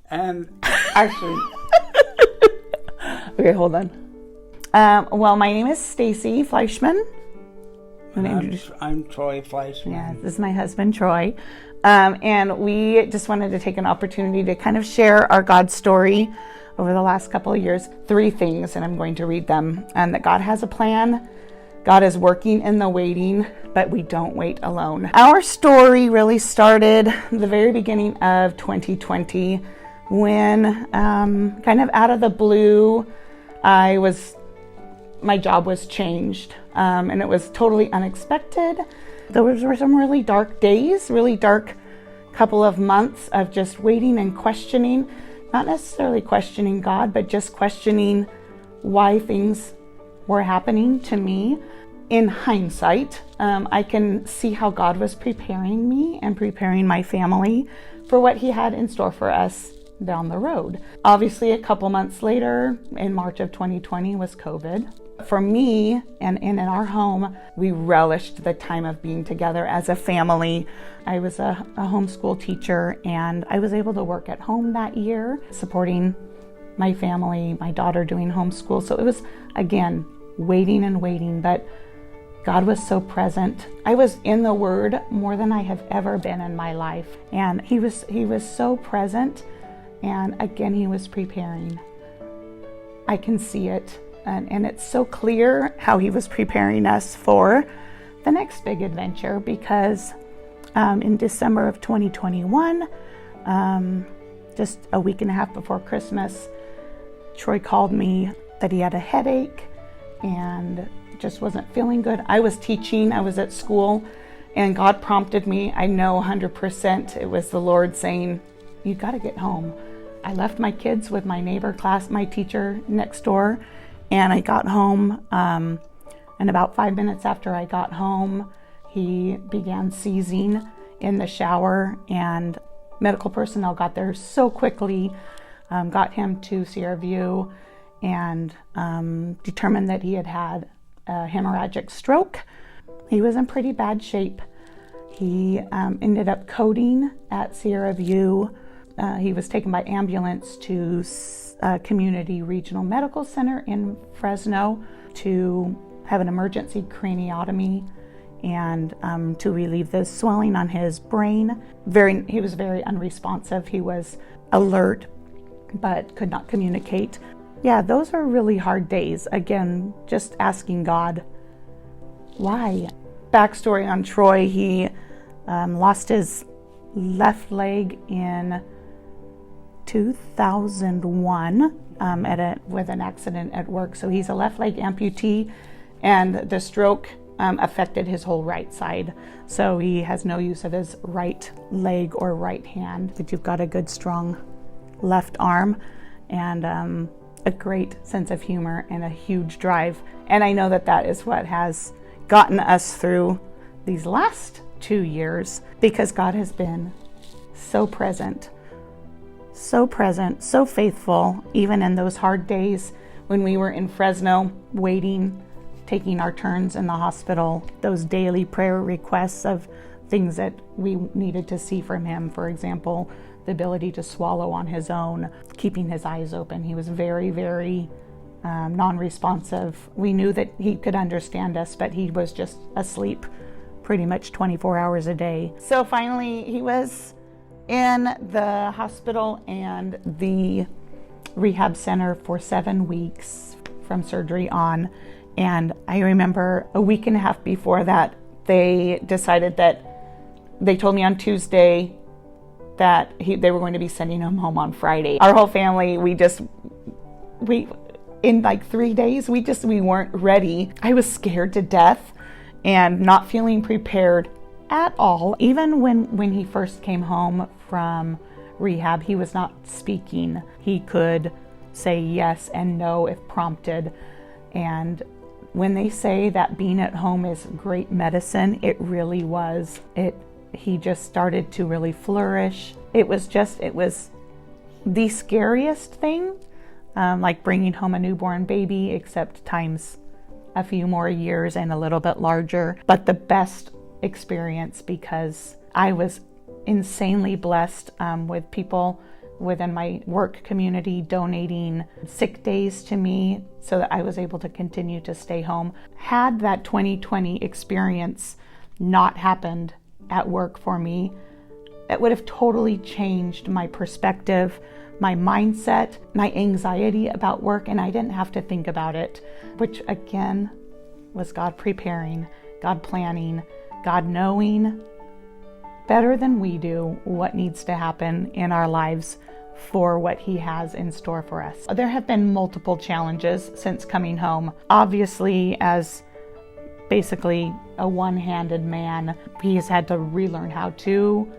And actually, Okay, hold on. Well, my name is Stacie Fleischman. I'm Troy Fleischman. Yeah, this is my husband, Troy. And we just wanted to take an opportunity to kind of share our God story over the last couple of years. 3 things, and I'm going to read them. That God has a plan. God is working in the waiting, but we don't wait alone. Our story really started the very beginning of 2020 when kind of out of the blue, my job was changed, and it was totally unexpected. There were some really dark days, really dark couple of months of just waiting and questioning, not necessarily questioning God, but just questioning why things were happening to me. In hindsight, I can see how God was preparing me and preparing my family for what He had in store for us down the road. Obviously, a couple months later, in March of 2020, was COVID. For me and in our home, we relished the time of being together as a family. I was a homeschool teacher, and I was able to work at home that year, supporting my family, my daughter doing homeschool. So it was, again, waiting and waiting, but God was so present. I was in the Word more than I have ever been in my life, and He was so present. And again, He was preparing. I can see it. And it's so clear how He was preparing us for the next big adventure, because in December of 2021, just a week and a half before Christmas, Troy called me that he had a headache and just wasn't feeling good. I was teaching, I was at school, and God prompted me. I know 100% it was the Lord saying, you got to get home. I left my kids with my neighbor my teacher next door, and I got home, and about 5 minutes after I got home, he began seizing in the shower, and medical personnel got there so quickly, got him to Sierra View, and determined that he had had a hemorrhagic stroke. He was in pretty bad shape. He ended up coding at Sierra View. He was taken by ambulance to Community Regional Medical Center in Fresno to have an emergency craniotomy and to relieve the swelling on his brain. He was very unresponsive. He was alert, but could not communicate. Yeah, those are really hard days. Again, just asking God, why? Backstory on Troy, he lost his left leg in 2001 with an accident at work. So he's a left leg amputee, and the stroke affected his whole right side. So he has no use of his right leg or right hand. But you've got a good, strong left arm and a great sense of humor and a huge drive. And I know that is what has gotten us through these last 2 years, because God has been so present, so faithful, even in those hard days when we were in Fresno waiting, taking our turns in the hospital, those daily prayer requests of things that we needed to see from Him. For example, the ability to swallow on his own, keeping his eyes open. He was very, very non-responsive. We knew that he could understand us, but he was just asleep pretty much 24 hours a day. So finally, he was in the hospital and the rehab center for 7 weeks from surgery on. And I remember a week and a half before that, they decided that they told me on Tuesday that they were going to be sending him home on Friday. Our whole family, in like 3 days, we weren't ready. I was scared to death and not feeling prepared at all. Even when he first came home from rehab, he was not speaking. He could say yes and no if prompted. And when they say that being at home is great medicine, it really was. He just started to really flourish. It was the scariest thing, like bringing home a newborn baby, except times a few more years and a little bit larger. But the best experience, because I was insanely blessed with people within my work community, donating sick days to me so that I was able to continue to stay home. Had that 2020 experience not happened at work for me, it would have totally changed my perspective, my mindset, my anxiety about work, and I didn't have to think about it, which again was God preparing, God planning, God knowing better than we do what needs to happen in our lives for what He has in store for us. There have been multiple challenges since coming home. Obviously, as basically a one-handed man, he has had to relearn how to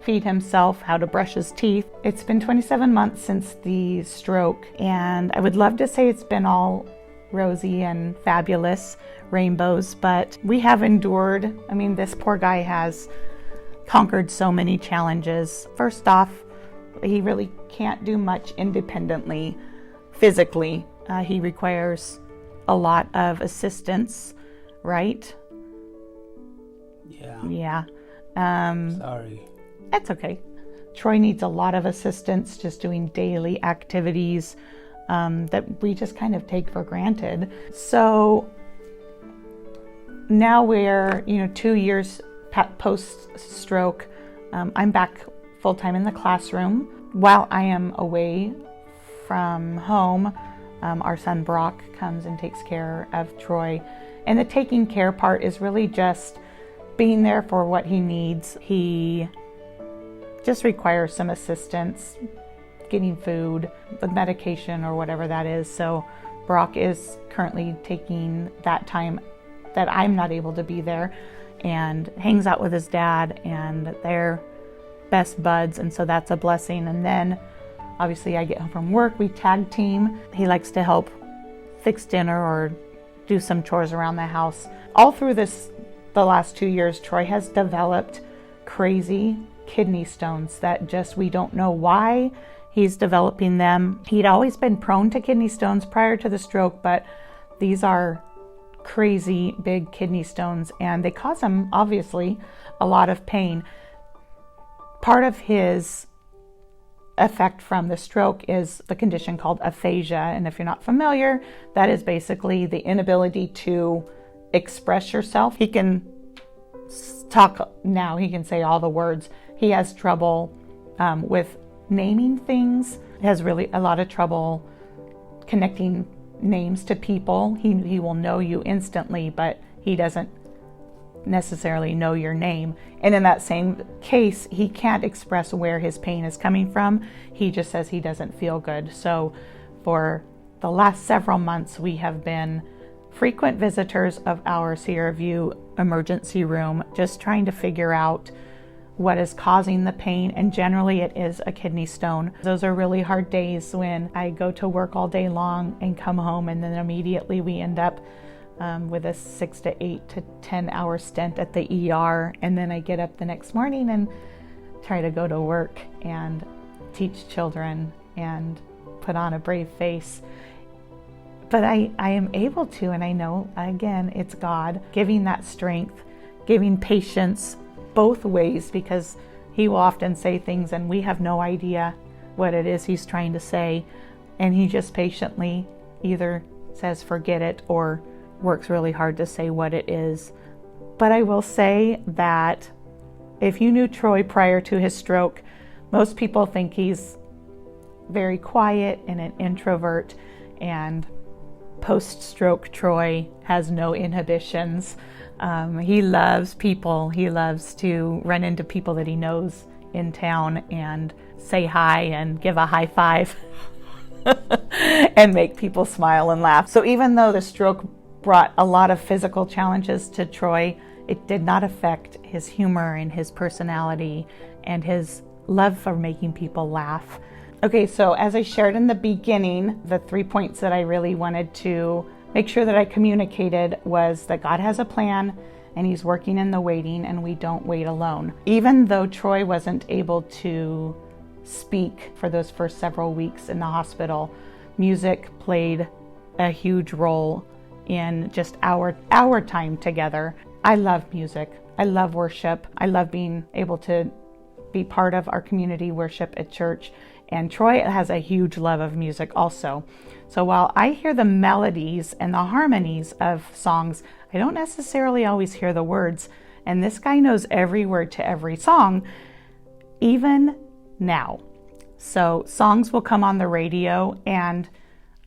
feed himself, how to brush his teeth. It's been 27 months since the stroke, and I would love to say it's been all rosy and fabulous, rainbows, but we have endured. I mean, this poor guy has conquered so many challenges. First off, he really can't do much independently physically. He requires a lot of assistance, right? Yeah. Sorry. That's okay. Troy needs a lot of assistance just doing daily activities that we just kind of take for granted. So now we're, 2 years post-stroke. I'm back full-time in the classroom. While I am away from home, our son Brock comes and takes care of Troy. And the taking care part is really just being there for what he needs. He just requires some assistance, getting food, with medication or whatever that is. So Brock is currently taking that time that I'm not able to be there and hangs out with his dad, and they're best buds, and so that's a blessing. And then obviously I get home from work, we tag team. He likes to help fix dinner or do some chores around the house. All through the last 2 years, Troy has developed crazy kidney stones that just, we don't know why he's developing them. He'd always been prone to kidney stones prior to the stroke, but these are crazy big kidney stones, and they cause him obviously a lot of pain. Part of his effect from the stroke is the condition called aphasia, and if you're not familiar, that is basically the inability to express yourself. He can talk now, he can say all the words. He has trouble with naming things. He has really a lot of trouble connecting names to people. He will know you instantly, but he doesn't necessarily know your name. And in that same case, he can't express where his pain is coming from. He just says he doesn't feel good. So for the last several months, we have been frequent visitors of our Sierra View emergency room, just trying to figure out what is causing the pain, and generally it is a kidney stone. Those are really hard days when I go to work all day long and come home, and then immediately we end up with a 6 to 8 to 10 hour stint at the ER, and then I get up the next morning and try to go to work and teach children and put on a brave face. But I am able to, and I know, again, it's God giving that strength, giving patience both ways, because he will often say things and we have no idea what it is he's trying to say, and he just patiently either says forget it or works really hard to say what it is. But I will say that if you knew Troy prior to his stroke, most people think he's very quiet and an introvert, and post-stroke Troy has no inhibitions. He loves people. He loves to run into people that he knows in town and say hi and give a high five and make people smile and laugh. So even though the stroke brought a lot of physical challenges to Troy, it did not affect his humor and his personality and his love for making people laugh. Okay, so as I shared in the beginning, the 3 points that I really wanted to make sure that I communicated was that God has a plan and he's working in the waiting, and we don't wait alone. Even though Troy wasn't able to speak for those first several weeks in the hospital, music played a huge role in just our time together. I love music. I love worship. I love being able to be part of our community worship at church And Troy has a huge love of music also. So while I hear the melodies and the harmonies of songs, I don't necessarily always hear the words. And this guy knows every word to every song, even now. So songs will come on the radio, and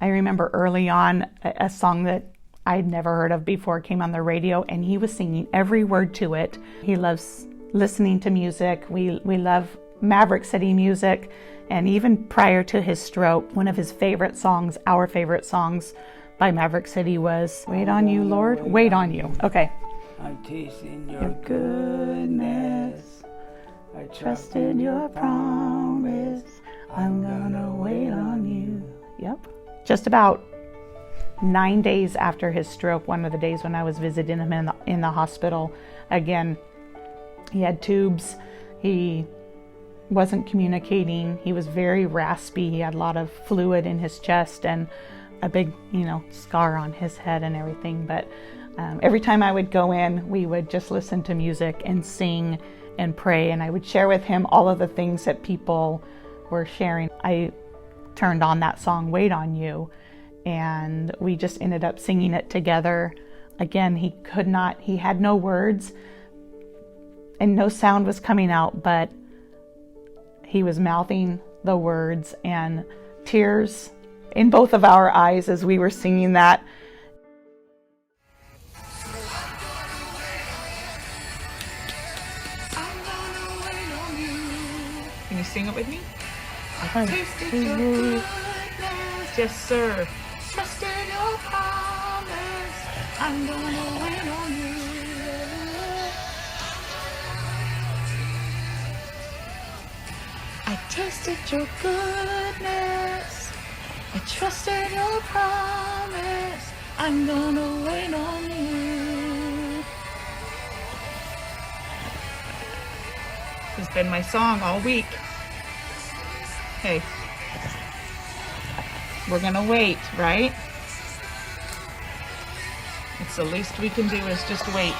I remember early on a song that I'd never heard of before came on the radio, and he was singing every word to it. He loves listening to music. We love Maverick City music. And even prior to his stroke, one of his favorite songs, our favorite songs by Maverick City was Wait on You, Lord, Wait on You. Okay. I'm tasting your goodness. I trusted your promise. I'm gonna wait on you. Yep. Just about 9 days after his stroke, one of the days when I was visiting him in the hospital, again, he had tubes. He wasn't communicating. He was very raspy. He had a lot of fluid in his chest and a big, scar on his head and everything. But every time I would go in, we would just listen to music and sing and pray. And I would share with him all of the things that people were sharing. I turned on that song, Wait on You, and we just ended up singing it together. Again, he had no words and no sound was coming out, but he was mouthing the words, and tears in both of our eyes as we were singing that. Can you sing it with me? Tasted your goodness. Yes, sir. Trust in your promise. I'm gonna wait on you. I tasted your goodness. I trusted your promise. I'm gonna wait on you. This has been my song all week. Hey, we're gonna wait, right? It's the least we can do is just wait.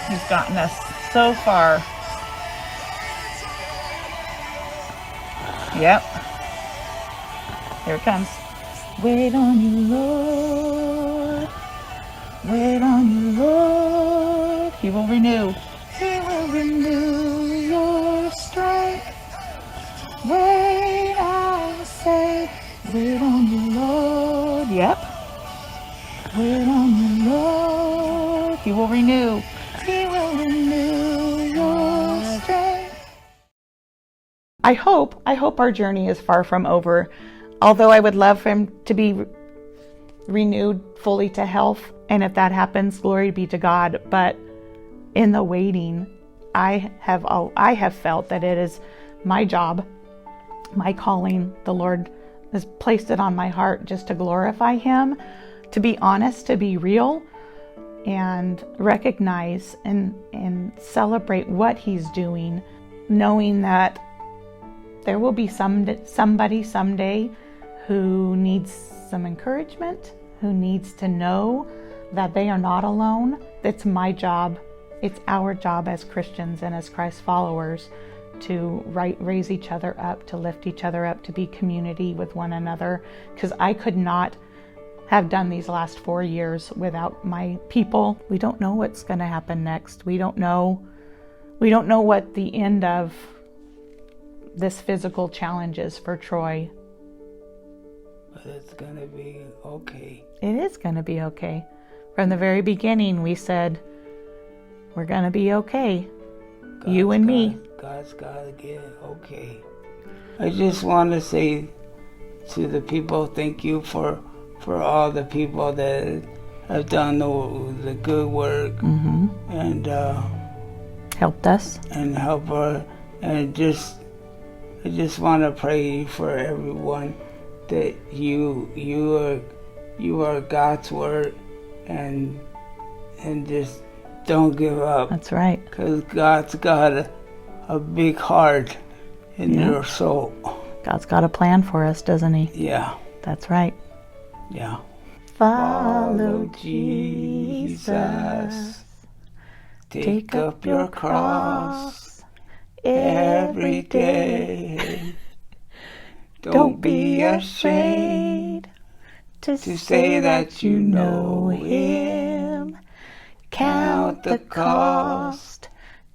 He's gotten us so far. Yep. Here it comes. Wait on you, Lord. Wait on you, Lord. He will renew. He will renew your strength. Wait, I say. Wait on you, Lord. Yep. Wait on you, Lord. He will renew. He will renew your strength. I hope our journey is far from over. Although I would love for him to be renewed fully to health. And if that happens, glory be to God. But in the waiting, I have felt that it is my job, my calling. The Lord has placed it on my heart just to glorify him, to be honest, to be real, and recognize and celebrate what he's doing, knowing that there will be somebody someday who needs some encouragement, who needs to know that they are not alone. It's my job. It's our job as Christians and as Christ followers to raise each other up, to lift each other up, to be community with one another. Because I could not have done these last 4 years without my people. We don't know what's going to happen next. We don't know what the end of this physical challenge is for Troy. But it's going to be okay. It is going to be okay. From the very beginning, we said, we're going to be okay. You and me. God's got to get it okay. I just want to say to the people, thank you for all the people that have done the good work and helped us. And help her. And I just want to pray for everyone that you are God's word, and just don't give up. That's right. Because God's got a big heart in your soul. God's got a plan for us, doesn't he? Yeah. That's right. Yeah. Follow Jesus. Take up your cross every day. Don't be afraid to say that you know Him. Count the cost,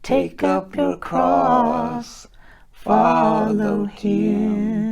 take up your cross, follow Him.